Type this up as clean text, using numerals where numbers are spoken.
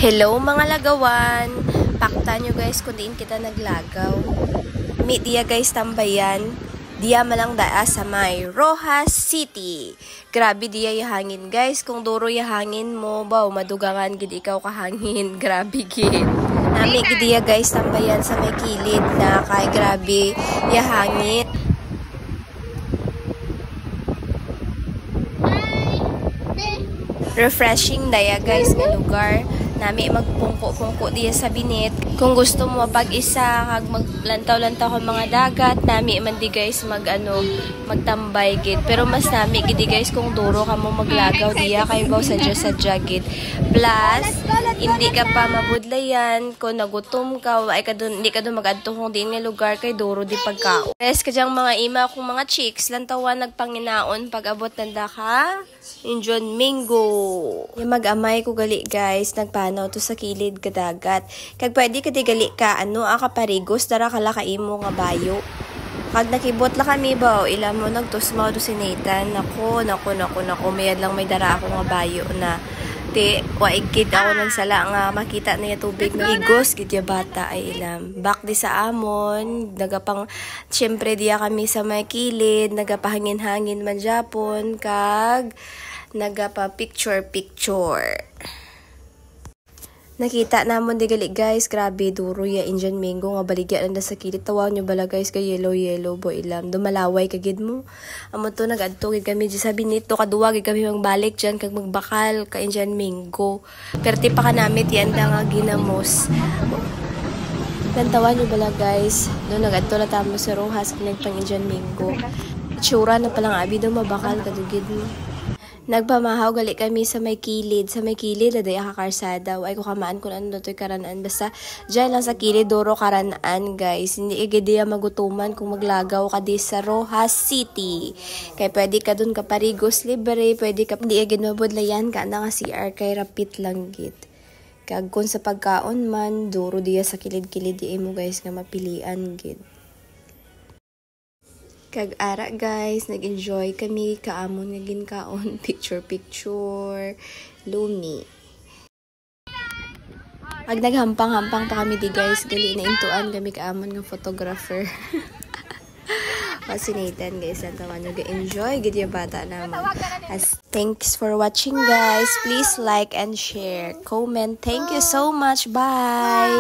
Hello mga lagawan! Pakta nyo guys kung diin kita naglagaw. Meet diya guys tambayan. Diya malang daa sa may Rojas City. Grabe diya yahangin guys. Kung duro yahangin mo, baw madugangan gid ikaw kahangin. Grabe gid. Nami gid diya guys tambayan sa may kilid na kay grabe yahangin. Refreshing daya guys nga lugar. Nami magpungko-pungko diya sa binit. Kung gusto mo pag-isa kag maglantaw-lantaw ka mga dagat, nami man di guys magtambay gid. Pero mas nami gid guys kung duro ka mo maglagaw diya kay baw sadya gid. Plus, hindi ka pa mabudlayan kung nagutom ka ay hindi ka dun mag-adto kung diin nga lugar kay duro di pagkao. Guys, kadyang mga ima kung mga chicks lantawan nagpanginaon pag abot nanda ka Injon Mingo. Yung mag-amay ko gali guys, nagpanaw to sa kilid kadagat. Kag pwede ka di gali ka, kaparigos, dara kala kaimo nga bayo. Kag nakibot la kami ba, ilam mo nagtusmaw do si Nathan. Nako, mayad lang may dara ako nga bayo na. Waigkid ako ng sala nga makita na yung tubig na igos, gidya bata ay ilam. Back di sa amon, syempre diya kami sa may kilid, nagapahangin-hangin man Japon, kag nagapa picture. Nakita namon di gali guys, grabe duro ya Injon Mingo nga baligya na sa kilid. Tawaw nyo bala guys kay yellow bo ilam. Dumalaway kagid mo. Amo to nagadto gid kami di sabi nito kaduwa gid kami magbalik diyan kag magbakal ka Injon Mingo. Perti pa ka namit yan nga ginamos. Lantawan nyo bala guys. Do nagadto la tamo sa Rojas kag nagpang Injon Mingo. Tsura na palang abi do mabakal kadugid mo. Nagpamahaw gali kami sa may kilid aday kakarsada ay ko kamaan kun ano toy karanaan basta diyan lang sa kilid duro karanaan guys. Hindi igediya magutuman kung maglagaw ka di sa Rojas City kay pwede ka dun kaparigos libre, pwede ka di iged mabudlayan ka na nga CR kay rapit lang gid. Kag kun sa pagkaon man duro diya sa kilid-kilid di mo guys nga mapilian gid. Kag ara guys, nag-enjoy kami kaamon nga ginkaon picture lumi. Pag naghampang-hampang pa kami di guys, gali na intuan kami kaamon nga photographer. Fascinated guys, nantawan nyo ga-enjoy gid yung bata naman. As thanks for watching guys. Please like and share, comment. Thank you so much. Bye.